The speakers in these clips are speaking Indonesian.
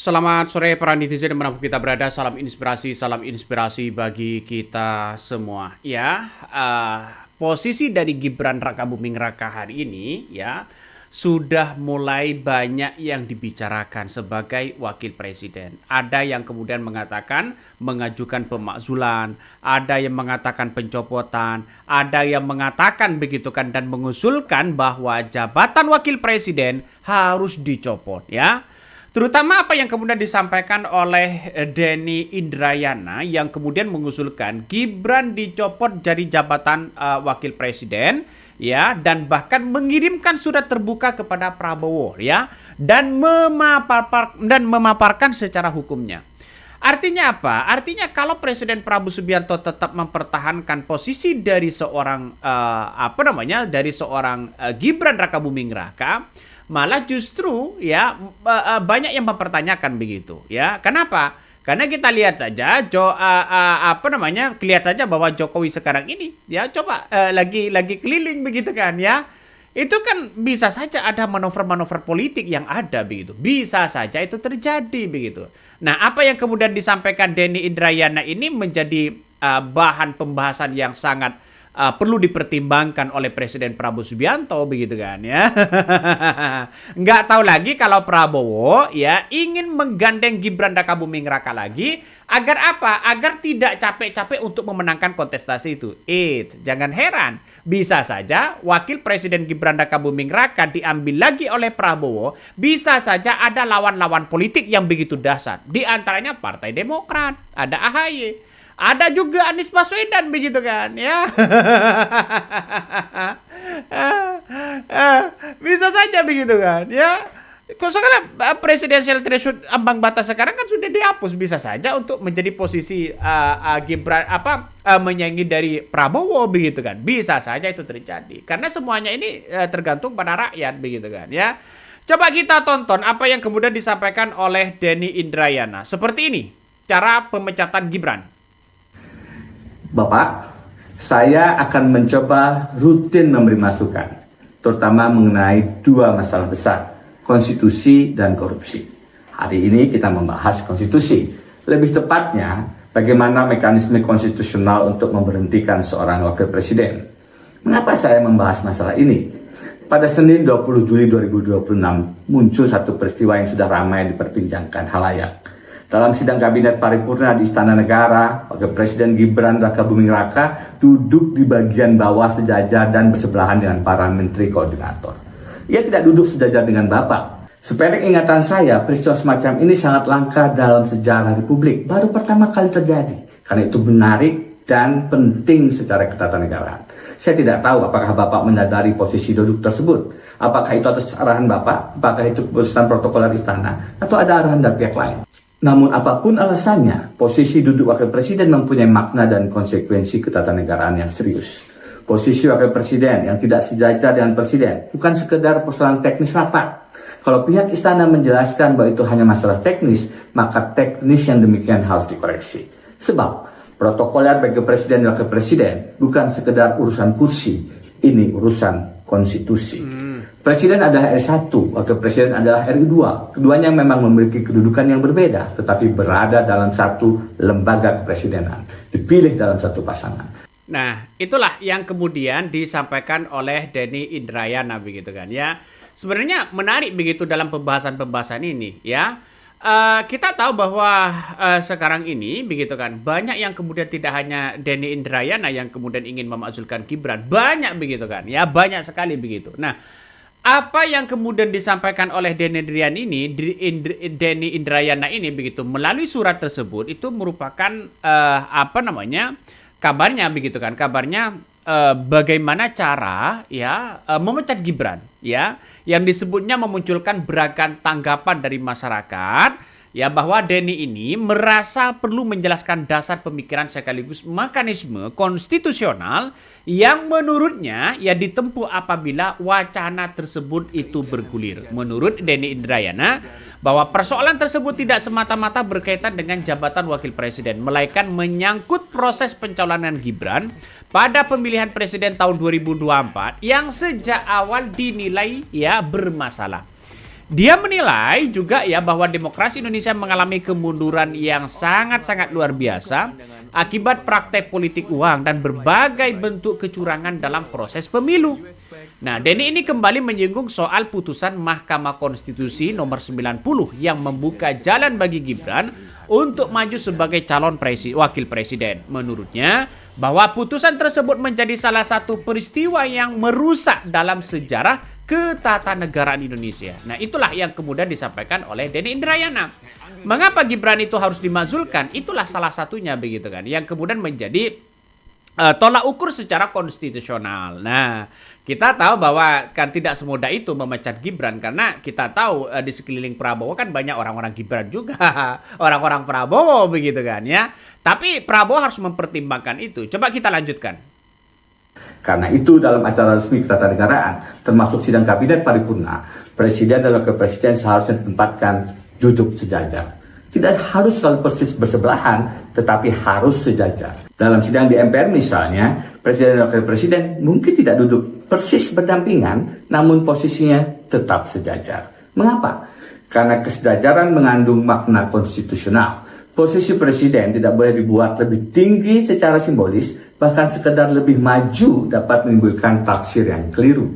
Selamat sore para netizen dimanapun kita berada, salam inspirasi bagi kita semua. Ya, posisi dari Gibran Rakabuming Raka hari ini ya sudah mulai banyak yang dibicarakan sebagai wakil presiden. Ada yang kemudian mengatakan mengajukan pemakzulan, ada yang mengatakan pencopotan, ada yang mengatakan begitu kan dan mengusulkan bahwa jabatan wakil presiden harus dicopot ya. Terutama apa yang kemudian disampaikan oleh Denny Indrayana yang kemudian mengusulkan Gibran dicopot dari jabatan wakil presiden ya dan bahkan mengirimkan surat terbuka kepada Prabowo ya dan memaparkan secara hukumnya. Artinya apa? Artinya kalau Presiden Prabowo Subianto tetap mempertahankan posisi dari seorang Gibran Rakabuming Raka, malah justru ya banyak yang mempertanyakan begitu ya. Kenapa? Karena kita lihat saja lihat saja bahwa Jokowi sekarang ini ya coba lagi keliling begitu kan ya. Itu kan bisa saja ada manuver-manuver politik yang ada begitu. Bisa saja itu terjadi begitu. Nah, apa yang kemudian disampaikan Denny Indrayana ini menjadi bahan pembahasan yang sangat perlu dipertimbangkan oleh Presiden Prabowo Subianto begitu kan ya. Nggak tahu lagi kalau Prabowo ya ingin menggandeng Gibran Rakabuming Raka lagi agar apa? Agar tidak capek-capek untuk memenangkan kontestasi itu. Jangan heran, bisa saja wakil Presiden Gibran Rakabuming Raka diambil lagi oleh Prabowo, bisa saja ada lawan-lawan politik yang begitu dahsyat. Di antaranya Partai Demokrat, ada AHY. Ada juga Anies Baswedan begitu kan ya. Bisa saja begitu kan ya. Soalnya presidensial threshold ambang batas sekarang kan sudah dihapus, bisa saja untuk menjadi posisi Gibran menyaingi dari Prabowo begitu kan. Bisa saja itu terjadi. Karena semuanya ini tergantung pada rakyat begitu kan ya. Coba kita tonton apa yang kemudian disampaikan oleh Denny Indrayana. Seperti ini cara pemecatan Gibran. Bapak, saya akan mencoba rutin memberi masukan, terutama mengenai dua masalah besar, konstitusi dan korupsi. Hari ini kita membahas konstitusi, lebih tepatnya bagaimana mekanisme konstitusional untuk memberhentikan seorang wakil presiden. Mengapa saya membahas masalah ini? Pada Senin 20 Juli 2026 muncul satu peristiwa yang sudah ramai diperbincangkan halayak. Dalam sidang kabinet paripurna di Istana Negara, Wakil Presiden Gibran Rakabuming Raka duduk di bagian bawah sejajar dan bersebelahan dengan para menteri koordinator. Ia tidak duduk sejajar dengan Bapak. Sependek ingatan saya, peristiwa semacam ini sangat langka dalam sejarah Republik. Baru pertama kali terjadi. Karena itu menarik dan penting secara ketatanegaraan. Saya tidak tahu apakah Bapak menyadari posisi duduk tersebut. Apakah itu atas arahan Bapak? Apakah itu keputusan protokoler istana? Atau ada arahan dari pihak lain? Namun apapun alasannya, posisi duduk wakil presiden mempunyai makna dan konsekuensi ketatanegaraan yang serius. Posisi wakil presiden yang tidak sejajar dengan presiden bukan sekedar persoalan teknis rapat. Kalau pihak istana menjelaskan bahwa itu hanya masalah teknis, maka teknis yang demikian harus dikoreksi. Sebab protokoler bagi presiden dan wakil presiden bukan sekedar urusan kursi, ini urusan konstitusi. Presiden adalah R1, wakil presiden adalah RI2. Keduanya memang memiliki kedudukan yang berbeda, tetapi berada dalam satu lembaga kepresidenan, dipilih dalam satu pasangan. Nah, itulah yang kemudian disampaikan oleh Denny Indrayana begitu kan ya. Sebenarnya menarik begitu dalam pembahasan-pembahasan ini ya. Kita tahu bahwa sekarang ini begitu kan banyak yang kemudian tidak hanya Denny Indrayana yang kemudian ingin memakzulkan Gibran, banyak begitu kan ya, banyak sekali begitu. Nah, apa yang kemudian disampaikan oleh Denny Indrayana ini begitu melalui surat tersebut itu merupakan kabarnya begitu kan, kabarnya bagaimana cara ya memecat Gibran ya, yang disebutnya memunculkan beragam tanggapan dari masyarakat ya bahwa Denny ini merasa perlu menjelaskan dasar pemikiran sekaligus mekanisme konstitusional yang menurutnya ya ditempuh apabila wacana tersebut itu bergulir. Menurut Denny Indrayana bahwa persoalan tersebut tidak semata-mata berkaitan dengan jabatan wakil presiden, melainkan menyangkut proses pencalonan Gibran pada pemilihan presiden tahun 2024 yang sejak awal dinilai ya bermasalah. Dia menilai juga ya bahwa demokrasi Indonesia mengalami kemunduran yang sangat-sangat luar biasa akibat praktek politik uang dan berbagai bentuk kecurangan dalam proses pemilu. Nah, Denny ini kembali menyinggung soal putusan Mahkamah Konstitusi nomor 90 yang membuka jalan bagi Gibran untuk maju sebagai calon wakil presiden. Menurutnya, bahwa putusan tersebut menjadi salah satu peristiwa yang merusak dalam sejarah ketatanegaraan Indonesia. Nah, itulah yang kemudian disampaikan oleh Denny Indrayana. Mengapa Gibran itu harus dimazulkan? Itulah salah satunya begitu kan, yang kemudian menjadi tolak ukur secara konstitusional. Nah, kita tahu bahwa kan tidak semudah itu memecat Gibran, karena kita tahu di sekeliling Prabowo kan banyak orang-orang Gibran juga, orang-orang Prabowo begitu kan ya. Tapi Prabowo harus mempertimbangkan itu. Coba kita lanjutkan. Karena itu dalam acara resmi ketatanegaraan, termasuk sidang kabinet paripurna, presiden dan wakil presiden seharusnya ditempatkan duduk sejajar. Tidak harus selalu persis bersebelahan, tetapi harus sejajar. Dalam sidang di MPR misalnya, presiden dan wakil presiden mungkin tidak duduk persis berdampingan, namun posisinya tetap sejajar. Mengapa? Karena kesejajaran mengandung makna konstitusional. Posisi presiden tidak boleh dibuat lebih tinggi secara simbolis, bahkan sekedar lebih maju dapat menimbulkan tafsir yang keliru.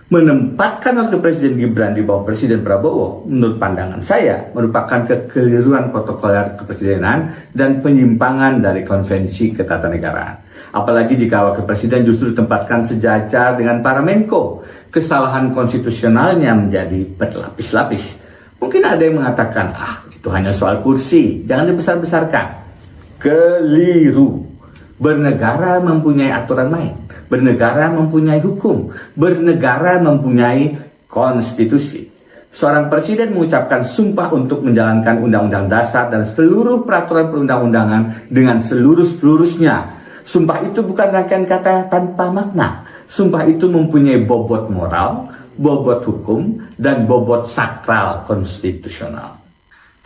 Menempatkan wakil presiden Gibran di bawah presiden Prabowo, menurut pandangan saya, merupakan kekeliruan protokoler kepresidenan dan penyimpangan dari konvensi ketatanegaraan. Apalagi jika wakil presiden justru ditempatkan sejajar dengan para Menko, kesalahan konstitusionalnya menjadi berlapis-lapis. Mungkin ada yang mengatakan, itu hanya soal kursi, jangan dibesar-besarkan. Keliru. Bernegara mempunyai aturan main, bernegara mempunyai hukum, bernegara mempunyai konstitusi. Seorang presiden mengucapkan sumpah untuk menjalankan undang-undang dasar dan seluruh peraturan perundang-undangan dengan seluruh-seluruhnya. Sumpah itu bukan rangkaian kata tanpa makna. Sumpah itu mempunyai bobot moral, bobot hukum, dan bobot sakral konstitusional.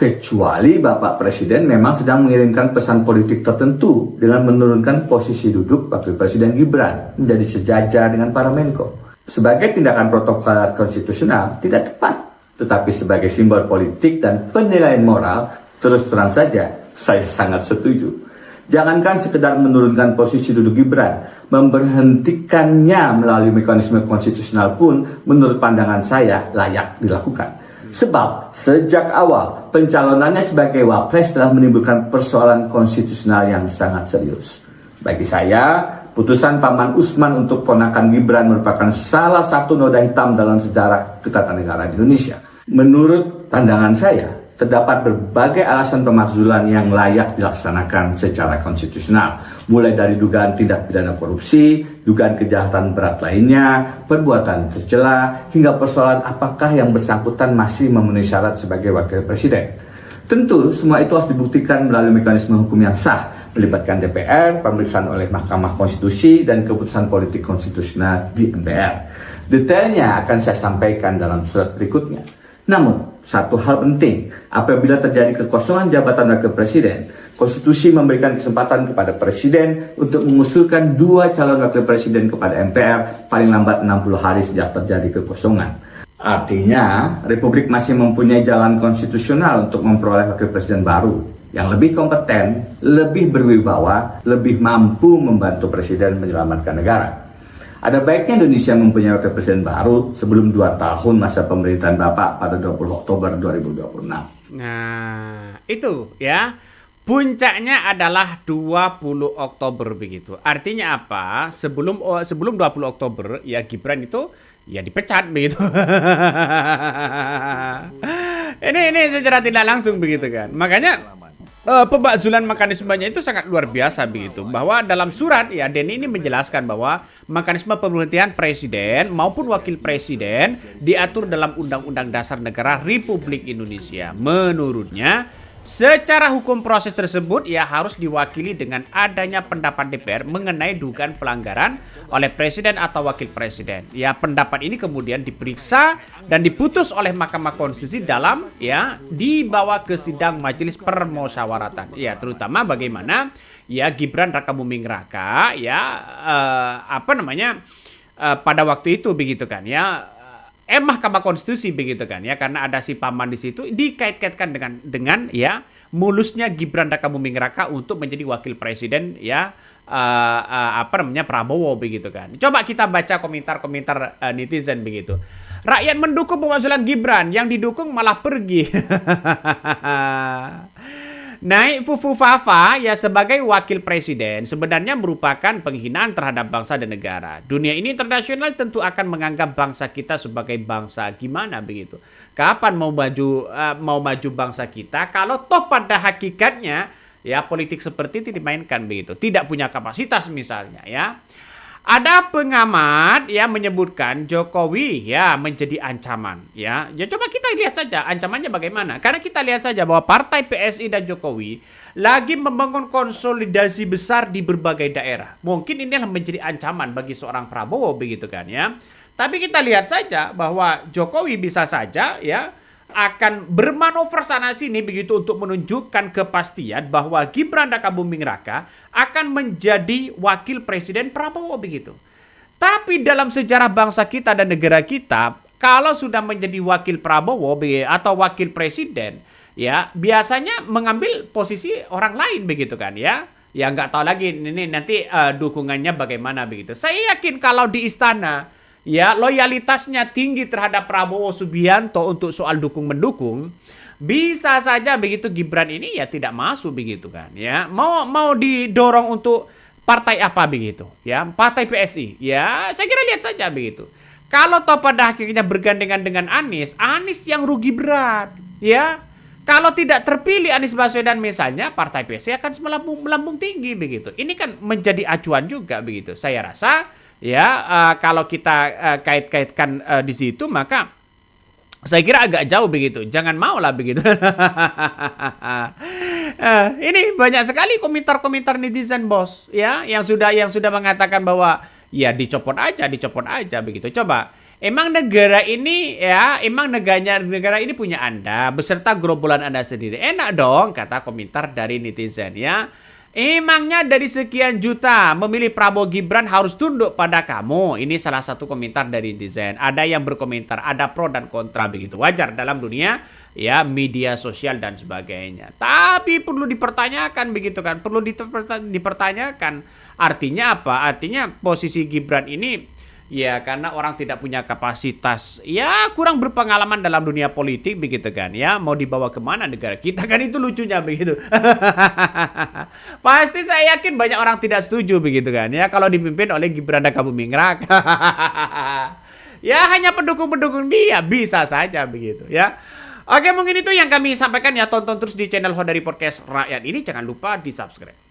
Kecuali Bapak Presiden memang sedang mengirimkan pesan politik tertentu dengan menurunkan posisi duduk Wakil Presiden Gibran menjadi sejajar dengan para Menko. Sebagai tindakan protokol konstitusional tidak tepat, tetapi sebagai simbol politik dan penilaian moral, terus terang saja saya sangat setuju. Jangankan sekedar menurunkan posisi duduk Gibran, memberhentikannya melalui mekanisme konstitusional pun menurut pandangan saya layak dilakukan. Sebab sejak awal pencalonannya sebagai wapres telah menimbulkan persoalan konstitusional yang sangat serius. Bagi saya, putusan Paman Usman untuk ponakan Gibran merupakan salah satu noda hitam dalam sejarah ketatanegaraan Indonesia. Menurut pandangan saya, terdapat berbagai alasan pemakzulan yang layak dilaksanakan secara konstitusional, mulai dari dugaan tindak pidana korupsi, dugaan kejahatan berat lainnya, perbuatan tercela, hingga persoalan apakah yang bersangkutan masih memenuhi syarat sebagai wakil presiden. Tentu semua itu harus dibuktikan melalui mekanisme hukum yang sah, melibatkan DPR, pemeriksaan oleh Mahkamah Konstitusi, dan keputusan politik konstitusional di MPR. Detailnya akan saya sampaikan dalam surat berikutnya. Namun, satu hal penting, apabila terjadi kekosongan jabatan wakil presiden, konstitusi memberikan kesempatan kepada presiden untuk mengusulkan 2 calon wakil presiden kepada MPR paling lambat 60 hari sejak terjadi kekosongan. Artinya, Republik masih mempunyai jalan konstitusional untuk memperoleh wakil presiden baru yang lebih kompeten, lebih berwibawa, lebih mampu membantu presiden menyelamatkan negara. Ada baiknya Indonesia mempunyai wakil presiden baru sebelum 2 tahun masa pemerintahan Bapak pada 20 Oktober 2026. Nah, itu ya. Puncaknya adalah 20 Oktober begitu. Artinya apa? Sebelum 20 Oktober ya Gibran itu ya dipecat begitu. ini secara tidak langsung begitu kan. Makanya pembakzulan mekanismenya itu sangat luar biasa begitu, bahwa dalam surat ya Denny ini menjelaskan bahwa mekanisme pemerintahan presiden maupun wakil presiden diatur dalam Undang-Undang Dasar Negara Republik Indonesia. Menurutnya secara hukum proses tersebut ya harus diwakili dengan adanya pendapat DPR mengenai dugaan pelanggaran oleh presiden atau wakil presiden. Ya, pendapat ini kemudian diperiksa dan diputus oleh Mahkamah Konstitusi dalam ya dibawa ke sidang majelis permusyawaratan. Ya, terutama bagaimana ya Gibran Rakabuming Raka ya pada waktu itu begitu kan ya Mahkamah Konstitusi begitu kan ya, karena ada si paman di situ dikait-kaitkan dengan ya mulusnya Gibran Rakabuming Raka untuk menjadi wakil presiden ya Prabowo begitu kan. Coba kita baca komentar-komentar netizen begitu. Rakyat mendukung pemakzulan Gibran, yang didukung malah pergi. Naik Fufu Fafa ya sebagai wakil presiden sebenarnya merupakan penghinaan terhadap bangsa dan negara. Dunia ini internasional tentu akan menganggap bangsa kita sebagai bangsa gimana begitu. Kapan mau maju bangsa kita kalau toh pada hakikatnya ya politik seperti itu dimainkan begitu. Tidak punya kapasitas misalnya ya. Ada pengamat yang menyebutkan Jokowi ya menjadi ancaman ya. Ya coba kita lihat saja ancamannya bagaimana. Karena kita lihat saja bahwa partai PSI dan Jokowi lagi membangun konsolidasi besar di berbagai daerah. Mungkin inilah menjadi ancaman bagi seorang Prabowo begitu kan ya. Tapi kita lihat saja bahwa Jokowi bisa saja ya akan bermanuver sana sini begitu untuk menunjukkan kepastian bahwa Gibran Rakabuming Raka akan menjadi wakil presiden Prabowo begitu. Tapi dalam sejarah bangsa kita dan negara kita, kalau sudah menjadi wakil Prabowo atau wakil presiden, ya biasanya mengambil posisi orang lain begitu kan ya. Ya nggak tahu lagi ini nanti dukungannya bagaimana begitu. Saya yakin kalau di istana ya loyalitasnya tinggi terhadap Prabowo Subianto untuk soal dukung-mendukung, bisa saja begitu Gibran ini ya tidak masuk begitu kan ya. Mau didorong untuk partai apa begitu ya, partai PSI ya, saya kira lihat saja begitu. Kalau toh pada akhirnya bergandengan dengan Anies yang rugi berat ya. Kalau tidak terpilih Anies Baswedan misalnya, partai PSI akan melambung tinggi begitu. Ini kan menjadi acuan juga begitu. Saya rasa ya kalau kita kait-kaitkan di situ maka saya kira agak jauh begitu. Jangan mau lah begitu. Ini banyak sekali komentar-komentar netizen bos ya yang sudah mengatakan bahwa ya dicopot aja begitu. Coba emang negara ini ya negara ini punya Anda beserta gerombolan Anda sendiri. Enak dong kata komentar dari netizen ya. Emangnya dari sekian juta memilih Prabowo Gibran harus tunduk pada kamu? Ini salah satu komentar dari netizen. Ada yang berkomentar, ada pro dan kontra begitu. Wajar dalam dunia ya media sosial dan sebagainya. Tapi perlu dipertanyakan begitu kan? Perlu dipertanyakan. Artinya apa? Artinya posisi Gibran ini ya karena orang tidak punya kapasitas, ya kurang berpengalaman dalam dunia politik begitu kan ya, mau dibawa kemana negara kita kan, itu lucunya begitu. Pasti saya yakin banyak orang tidak setuju begitu kan ya kalau dipimpin oleh Gibran Rakabuming Raka. Ya hanya pendukung-pendukung dia bisa saja begitu ya. Oke, mungkin itu yang kami sampaikan ya. Tonton terus di channel Hodari Podcast Rakyat ini, jangan lupa di subscribe.